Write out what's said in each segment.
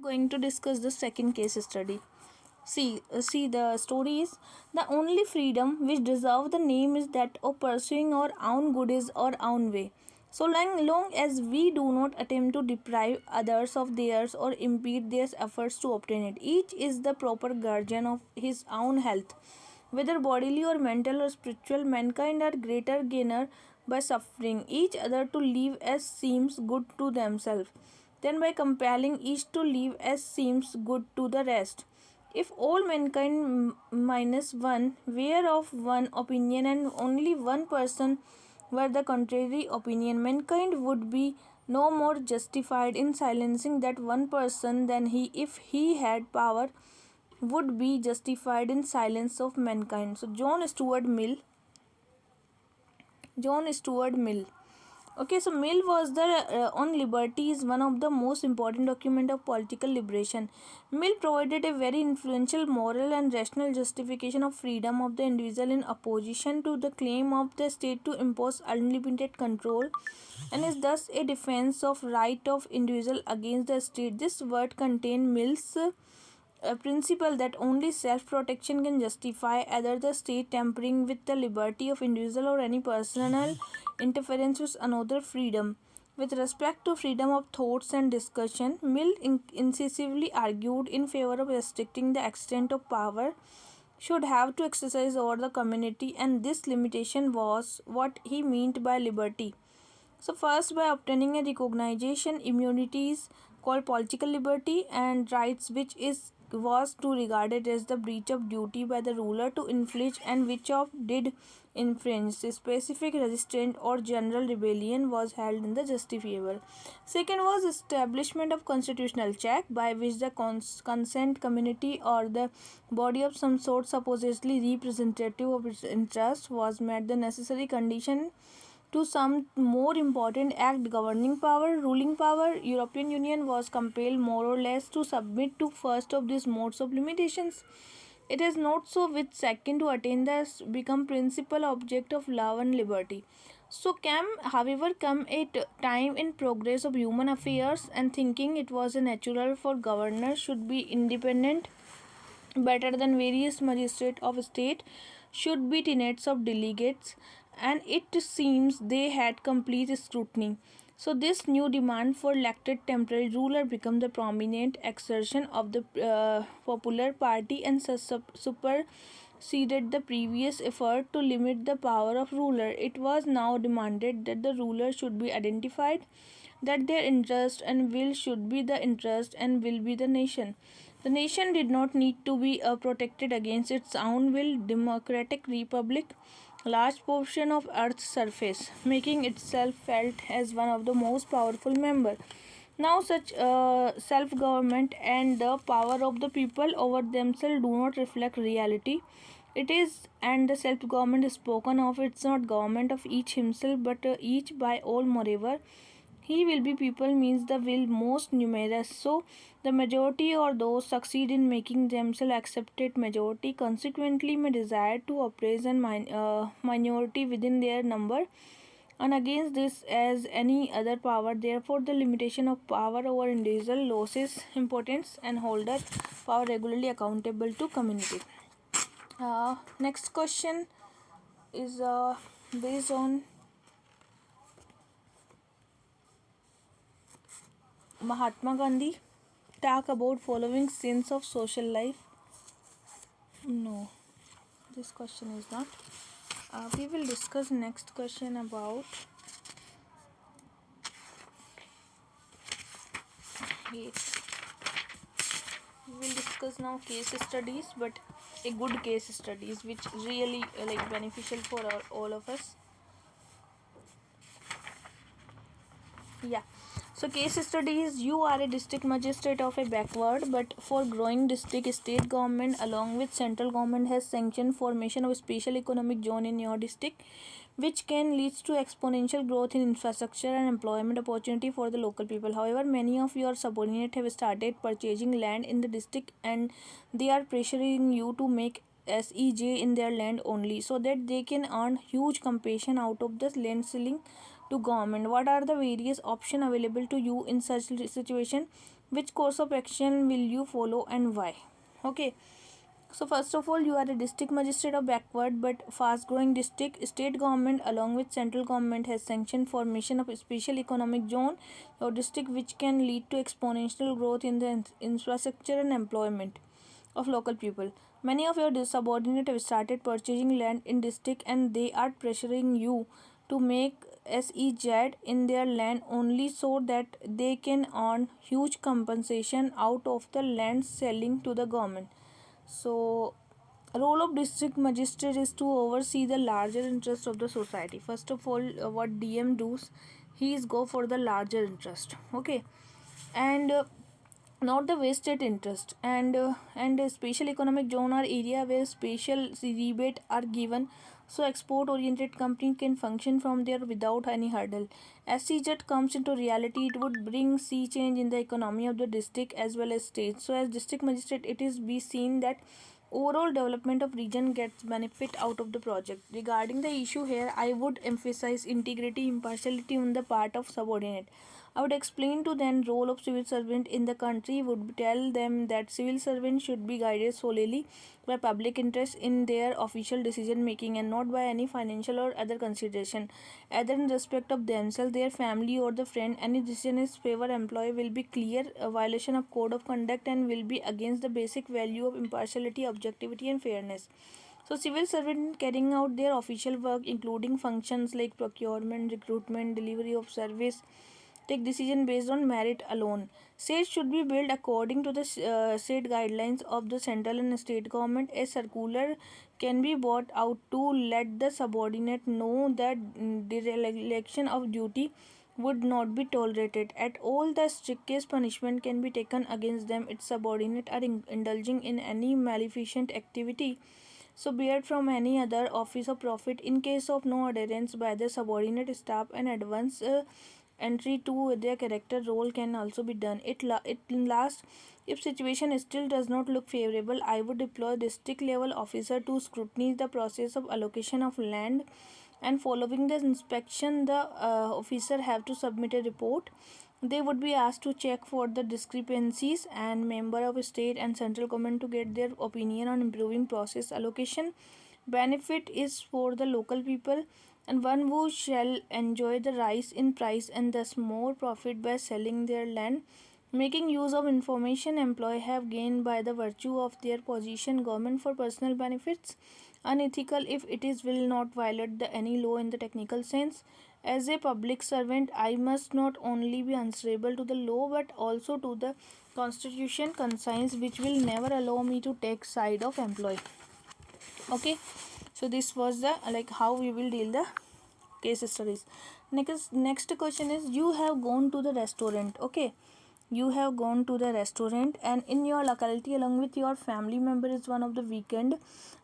Going to discuss the second case study. See, the story is the only freedom which deserve the name is that of pursuing our own good is our own way. So long as we do not attempt to deprive others of theirs or impede their efforts to obtain it, each is the proper guardian of his own health. Whether bodily or mental or spiritual, mankind are greater gainer by suffering each other to live as seems good to themselves than by compelling each to live as seems good to the rest. If all mankind minus one were of one opinion and only one person were the contrary opinion, mankind would be no more justified in silencing that one person than he, if he had power, would be justified in silence of mankind. So John Stuart Mill. Okay, so Mill was the on liberty is one of the most important document of political liberation. Mill provided a very influential moral and rational justification of freedom of the individual in opposition to the claim of the state to impose unlimited control, and is thus a defense of right of individual against the state. This word contained Mill's a principle that only self-protection can justify either the state tampering with the liberty of individual or any personal interference with another freedom. With respect to freedom of thoughts and discussion, Mill incisively argued in favor of restricting the extent of power should have to exercise over the community, and this limitation was what he meant by liberty. So, first, by obtaining a recognition, immunities called political liberty and rights, which is was to regarded as the breach of duty by the ruler to inflict, and which of did infringe specific resistance or general rebellion was held in the justifiable. Second was establishment of constitutional check by which the consent community or the body of some sort supposedly representative of its interest was met the necessary condition to some more important act governing power, ruling power. European Union was compelled more or less to submit to first of these modes of limitations. It is not so with second to attain the become principal object of love and liberty. So however, come a time in progress of human affairs and thinking it was a natural for governors should be independent better than various magistrates of state should be tenets of delegates, and it seems they had complete scrutiny. So this new demand for elected temporary ruler became the prominent exertion of the popular party and superseded the previous effort to limit the power of ruler. It was now demanded that the ruler should be identified, that their interest and will should be the interest and will be the nation. The nation did not need to be protected against its own will. Democratic republic, large portion of Earth's surface, making itself felt as one of the most powerful member. Now, such self-government and the power of the people over themselves do not reflect reality. It is, and the self-government spoken of, it's not government of each himself, but each by all. Moreover, he will be people means the will most numerous. So the majority or those succeed in making themselves accepted majority consequently may desire to oppress and minority within their number and against this as any other power. Therefore the limitation of power over individual loses importance and holder power regularly accountable to community. Next question is based on Mahatma Gandhi talk about following sins of social life. No, this question is not. We will discuss next question about yes. We will discuss now case studies, but a good case studies which really like beneficial for all of us. Yeah. So case study is you are a district magistrate of a backward but for growing district. State government along with central government has sanctioned formation of a special economic zone in your district, which can lead to exponential growth in infrastructure and employment opportunity for the local people. However, many of your subordinates have started purchasing land in the district and they are pressuring you to make SEJ in their land only so that they can earn huge compensation out of the land selling to government. What are the various options available to you in such situation? Which course of action will you follow and why? Okay, so first of all, you are a district magistrate of backward but fast growing district. State government along with central government has sanctioned formation of a special economic zone or district, which can lead to exponential growth in the infrastructure and employment of local people. Many of your subordinates have started purchasing land in district, and they are pressuring you to make SEZ in their land only so that they can earn huge compensation out of the land selling to the government. So, role of district magistrate is to oversee the larger interest of the society. First of all, what DM does, he is go for the larger interest. Okay, and not the wasted interest, and a special economic zone or area where special rebate are given, so export oriented company can function from there without any hurdle. As CZ comes into reality, it would bring sea change in the economy of the district as well as state. So as district magistrate, it is be seen that overall development of region gets benefit out of the project. Regarding the issue here, I would emphasize integrity, impartiality on the part of subordinate. I would explain to them role of civil servant in the country, would tell them that civil servants should be guided solely by public interest in their official decision making and not by any financial or other consideration. Either in respect of themselves, their family or the friend, any decision in favor employee will be clear a violation of code of conduct and will be against the basic value of impartiality, objectivity and fairness. So civil servant carrying out their official work including functions like procurement, recruitment, delivery of service, take decision based on merit alone. States should be built according to the state guidelines of the central and state government. A circular can be brought out to let the subordinate know that dereliction of duty would not be tolerated at all. The strictest punishment can be taken against them if subordinate are indulging in any maleficent activity, so be it from any other office or profit. In case of no adherence by the subordinate staff, an advance entry to their character role can also be done. It last, if situation still does not look favorable, I would deploy district level officer to scrutinize the process of allocation of land, and following the inspection, the officer have to submit a report. They would be asked to check for the discrepancies and member of state and central government to get their opinion on improving process allocation. Benefit is for the local people, and one who shall enjoy the rise in price and thus more profit by selling their land. Making use of information employee have gained by the virtue of their position government for personal benefits. Unethical if it is will not violate the any law in the technical sense. As a public servant, I must not only be answerable to the law but also to the constitution conscience, which will never allow me to take side of employee. Okay, so this was the like how we will deal the case studies. Next question is, you have gone to the restaurant. Okay, you have gone to the restaurant and in your locality along with your family member is one of the weekend.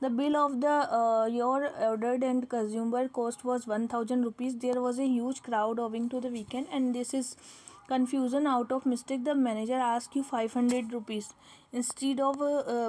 The bill of the your ordered and consumer cost was 1000 rupees. There was a huge crowd owing to the weekend, and this is confusion out of mistake, the manager asked you 500 rupees instead of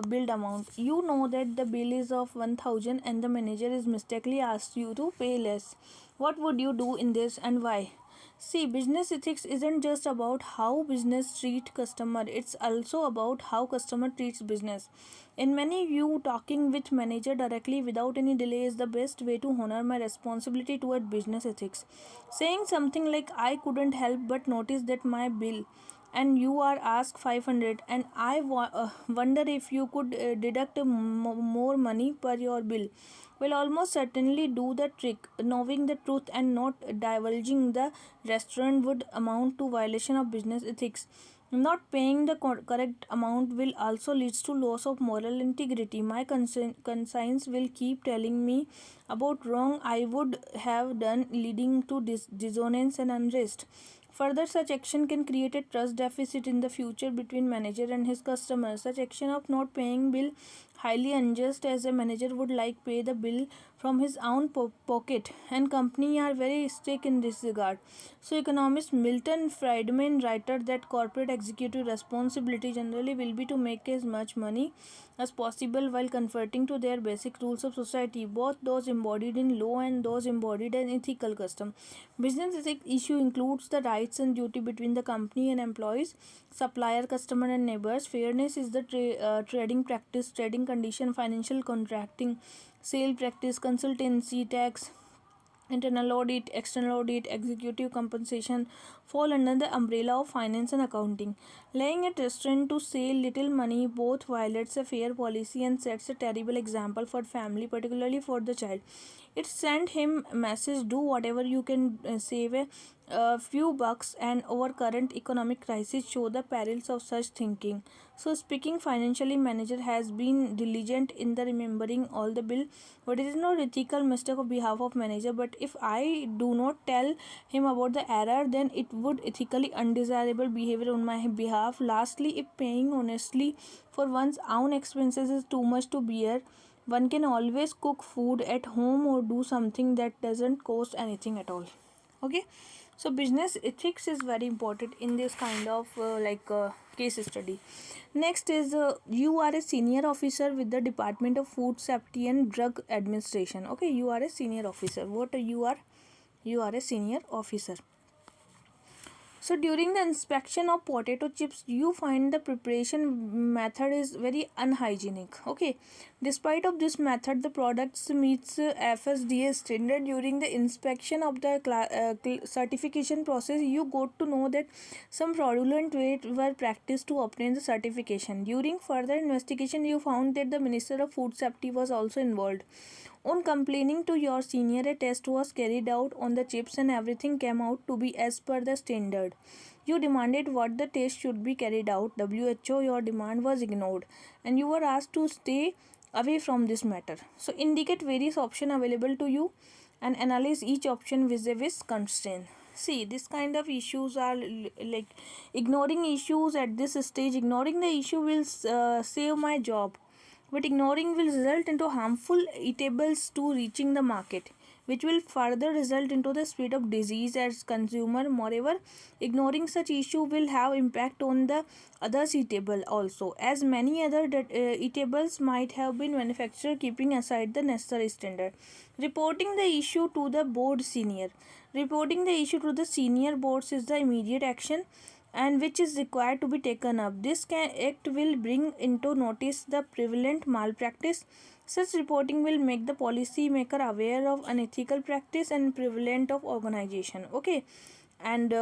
billed amount. You know that the bill is of 1000 and the manager is mistakenly asked you to pay less. What would you do in this and why? See, business ethics isn't just about how business treat customer, it's also about how customer treats business. In many view, talking with manager directly without any delay is the best way to honor my responsibility toward business ethics. Saying something like I couldn't help but notice that my bill and you are asked 500 and wonder if you could deduct more money per your bill will almost certainly do the trick. Knowing the truth and not divulging the restaurant would amount to violation of business ethics. Not paying the correct amount will also leads to loss of moral integrity. My conscience will keep telling me about wrong I would have done, leading to dissonance and unrest. Further, such action can create a trust deficit in the future between manager and his customer. Such action of not paying bill highly unjust, as a manager would like pay the bill from his own pocket, and company are very strict in this regard. So economist Milton Friedman writer that corporate executive responsibility generally will be to make as much money as possible while converting to their basic rules of society, both those embodied in law and those embodied in ethical custom. Business ethics issue includes the rights and duty between the company and employees, supplier, customer, and neighbors. Fairness is the trading practice, trading condition, financial contracting, sale practice, consultancy, tax, internal audit, external audit, executive compensation fall under the umbrella of finance and accounting. Laying at restaurant to save little money both violates a fair policy and sets a terrible example for family, particularly for the child. It sent him a message: do whatever you can, save a few bucks, and our current economic crisis show the perils of such thinking. So speaking financially, manager has been diligent in the remembering all the bill, but it is not ethical mistake of behalf of manager. But if I do not tell him about the error, then it would ethically undesirable behavior on my behalf. Lastly, if paying honestly for one's own expenses is too much to bear, one can always cook food at home or do something that doesn't cost anything at all. Okay, so business ethics is very important in this kind of case study. Next is, you are a senior officer with the Department of Food Safety and Drug Administration. Okay, you are a senior officer. What you are? You are a senior officer. So during the inspection of potato chips, you find the preparation method is very unhygienic. Okay, despite of this method, the products meets FSDA standard. During the inspection of the certification process, you got to know that some fraudulent ways were practiced to obtain the certification. During further investigation, you found that the Minister of Food Safety was also involved. On complaining to your senior, a test was carried out on the chips and everything came out to be as per the standard. You demanded what the test should be carried out. WHO, your demand was ignored and you were asked to stay away from this matter. So indicate various options available to you and analyze each option vis-a-vis constraint. See, this kind of issues are like ignoring issues at this stage. Ignoring the issue will save my job, but ignoring will result into harmful eatables to reaching the market, which will further result into the spread of disease as consumer. Moreover, ignoring such issue will have impact on the others eatable also, as many other eatables might have been manufactured keeping aside the necessary standard. Reporting the issue to the board senior. Reporting the issue to the senior boards is the immediate action and which is required to be taken up. This act will bring into notice the prevalent malpractice. Such reporting will make the policy maker aware of unethical practice and prevalent of organization. Okay, and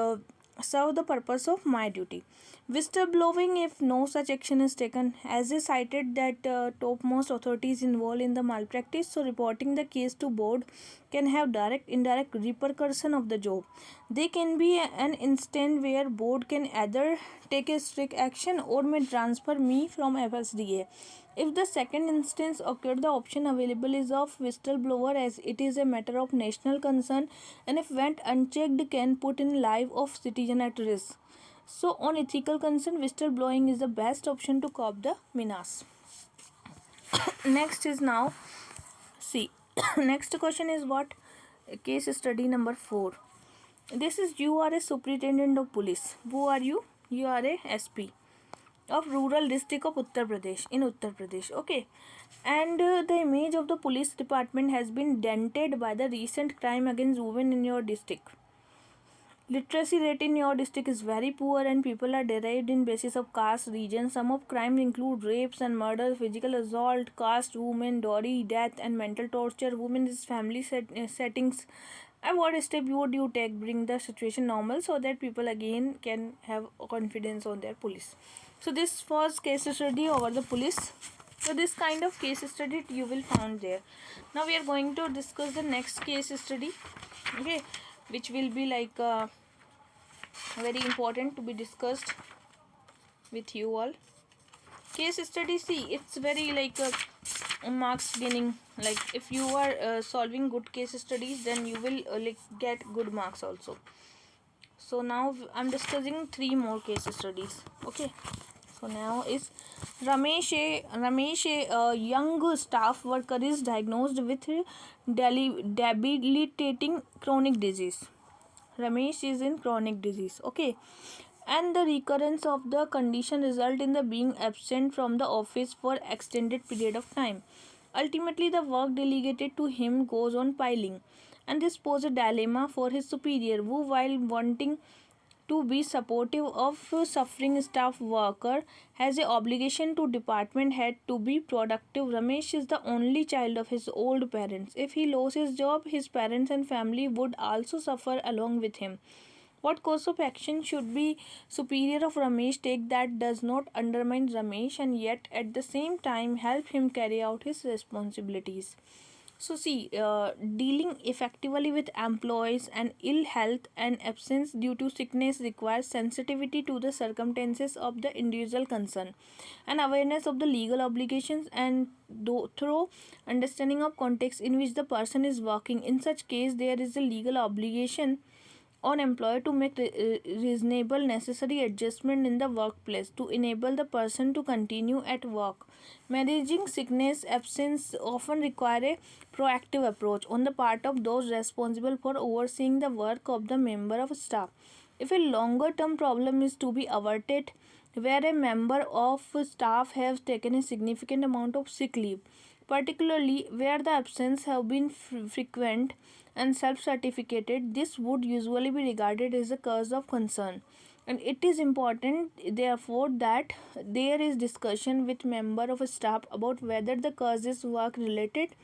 serve the purpose of my duty. Whistleblowing if no such action is taken, as is cited that topmost authorities involved in the malpractice, so reporting the case to board can have direct indirect repercussion of the job. They can be an instant where board can either take a strict action or may transfer me from FSDA. If the second instance occurred, the option available is of whistleblower, as it is a matter of national concern and if went unchecked can put in life of citizen at risk. So on ethical concern, whistleblowing is the best option to cop the menace. Next is now, see, next question is what? Case study number 4. This is, you are a superintendent of police. Who are you? You are a SP of rural district of Uttar Pradesh, in Uttar Pradesh. Okay, and the image of the police department has been dented by the recent crime against women in your district. Literacy rate in your district is very poor and people are derived in basis of caste, region. Some of crimes include rapes and murders, physical assault, caste, women, dowry, death and mental torture, women in family settings. And what step would you take bring the situation normal so that people again can have confidence on their police? So this was case study over the police. So this kind of case study you will find there. Now we are going to discuss the next case study, okay, which will be like very important to be discussed with you all. Case study, see, it's very like marks gaining. Like if you are solving good case studies, then you will like get good marks also. So now I'm discussing 3 more case studies. Okay, So now is Ramesh, a young staff worker, is diagnosed with debilitating chronic disease. Ramesh is in chronic disease. Okay, and the recurrence of the condition result in the being absent from the office for extended period of time. Ultimately, the work delegated to him goes on piling, and this poses a dilemma for his superior, who, while wanting to be supportive of suffering staff worker, has a obligation to department head to be productive. Ramesh is the only child of his old parents. If he loses his job, his parents and family would also suffer along with him. What course of action should be superior of Ramesh take that does not undermine Ramesh and yet at the same time help him carry out his responsibilities? So, see, dealing effectively with employees and ill health and absence due to sickness requires sensitivity to the circumstances of the individual concerned and awareness of the legal obligations and thorough understanding of context in which the person is working. In such case, there is a legal obligation on employer to make reasonable necessary adjustment in the workplace to enable the person to continue at work. Managing sickness absence often require a proactive approach on the part of those responsible for overseeing the work of the member of staff. If a longer term problem is to be averted where a member of staff has taken a significant amount of sick leave, particularly where the absence have been frequent and self-certificated, this would usually be regarded as a cause of concern. And it is important, therefore, that there is discussion with member of staff about whether the cause is work related,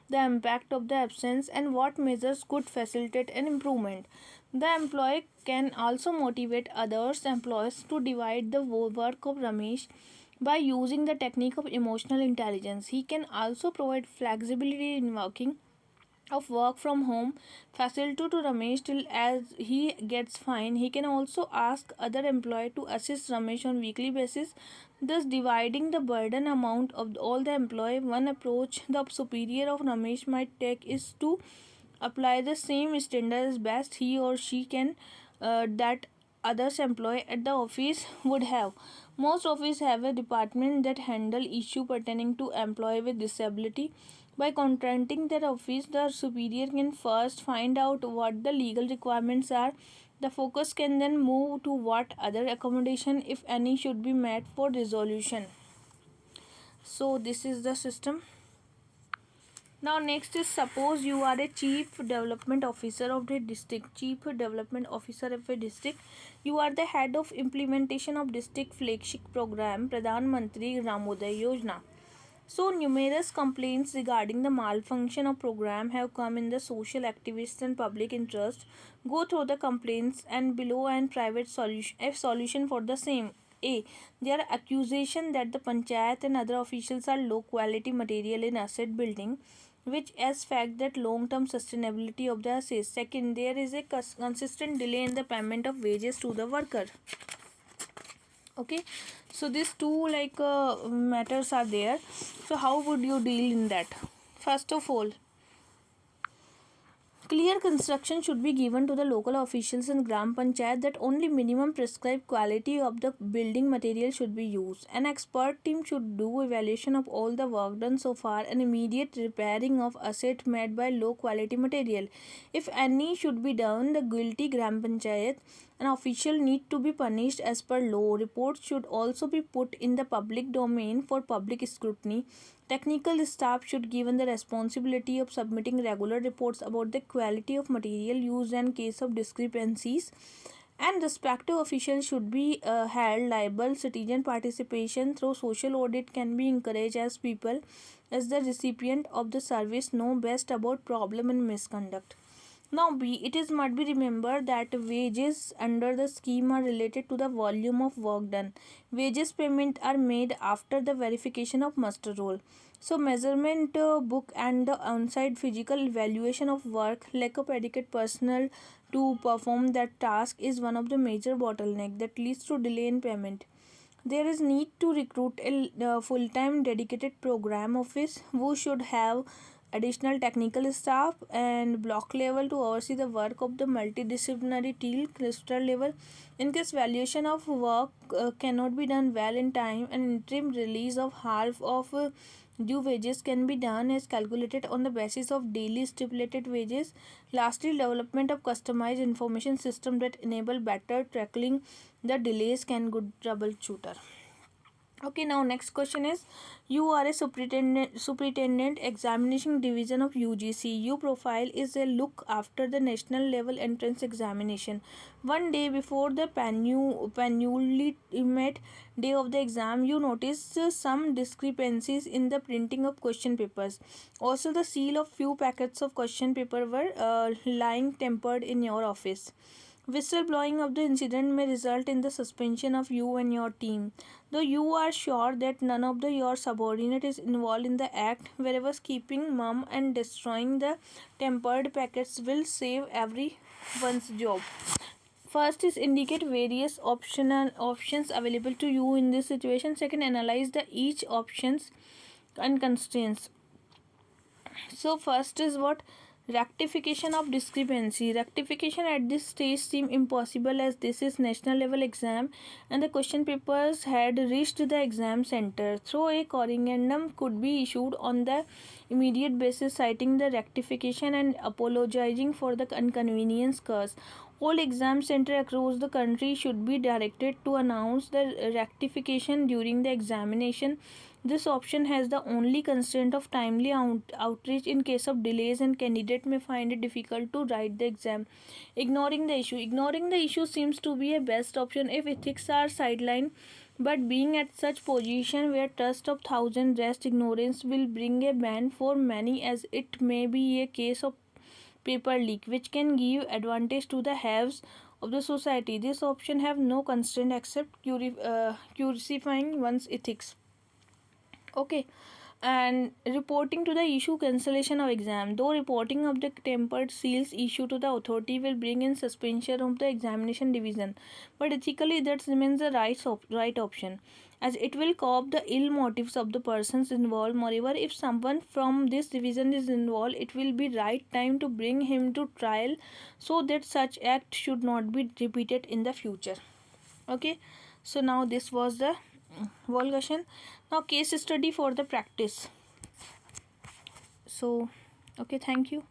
the impact of the absence, and what measures could facilitate an improvement. The employee can also motivate others employees to divide the work of Ramesh by using the technique of emotional intelligence. He can also provide flexibility in work from home facility to Ramesh till as he gets fine. He can also ask other employee to assist Ramesh on weekly basis, thus dividing the burden amount of all the employee. One approach the superior of Ramesh might take is to apply the same standard as best he or she can that others employee at the office would have. Most offices have a department that handle issue pertaining to employee with disability. By contracting their office, the superior can first find out what the legal requirements are. The focus can then move to what other accommodation, if any, should be met for resolution. So this is the system. Now next is, suppose you are a chief development officer of the district. Chief development officer of a district. You are the head of implementation of district flagship program Pradhan Mantri Gramodaya Yojana. So numerous complaints regarding the malfunction of program have come in the social activists and public interest. Go through the complaints and below and private solution a solution for the same. A. There are accusations that the panchayat and other officials are low quality material in asset building, which as fact that long term sustainability of the assets. Second, there is a consistent delay in the payment of wages to the worker. Okay, so these two matters are there. So how would you deal in that? First of all, clear construction should be given to the local officials in Gram Panchayat that only minimum prescribed quality of the building material should be used. An expert team should do evaluation of all the work done so far and immediate repairing of asset made by low quality material. If any should be done, the guilty Gram Panchayat an official need to be punished as per law. Reports should also be put in the public domain for public scrutiny. Technical staff should given the responsibility of submitting regular reports about the quality of material used in case of discrepancies, and respective officials should be held liable. Citizen participation through social audit can be encouraged as people as the recipient of the service know best about problem and misconduct. Now B. It is must be remembered that wages under the scheme are related to the volume of work done. Wages payment are made after the verification of muster roll. So measurement book and the on-site physical evaluation of work, lack of adequate personnel to perform that task is one of the major bottleneck that leads to delay in payment. There is need to recruit a full-time dedicated program office who should have additional technical staff and block level to oversee the work of the multidisciplinary team cluster level. In case valuation of work cannot be done well in time, an interim release of half of due wages can be done as calculated on the basis of daily stipulated wages. Lastly, development of customized information system that enable better tackling the delays can good troubleshooter. Okay, now next question is, you are a superintendent examination division of UGC. Your profile is a look after the national level entrance examination. One day before the penultimate day of the exam, you notice some discrepancies in the printing of question papers. Also, the seal of few packets of question paper were lying tempered in your office. Whistleblowing of the incident may result in the suspension of you and your team. Though you are sure that none of your subordinate is involved in the act, whereas keeping mum and destroying the tempered packets will save everyone's job. First is indicate various options available to you in this situation. Second, analyze the each options and constraints. So first is what? Rectification of discrepancy. Rectification at this stage seem impossible as this is national level exam and the question papers had reached the exam center. So a corrigendum could be issued on the immediate basis, citing the rectification and apologizing for the inconvenience caused. All exam center across the country should be directed to announce the rectification during the examination. This option has the only constraint of timely outreach in case of delays, and candidate may find it difficult to write the exam. Ignoring the issue. Ignoring the issue seems to be a best option if ethics are sidelined, but being at such position where trust of thousand rest, ignorance will bring a ban for many, as it may be a case of paper leak which can give advantage to the haves of the society. This option have no constraint except crucifying one's ethics. Okay, and reporting to the issue cancellation of exam. Though reporting of the tempered seals issue to the authority will bring in suspension of the examination division, but ethically that remains the right option, as it will curb the ill motives of the persons involved. Moreover, if someone from this division is involved, it will be right time to bring him to trial so that such act should not be repeated in the future. Okay, so now this was the whole question. Now case study for the practice. So okay, thank you.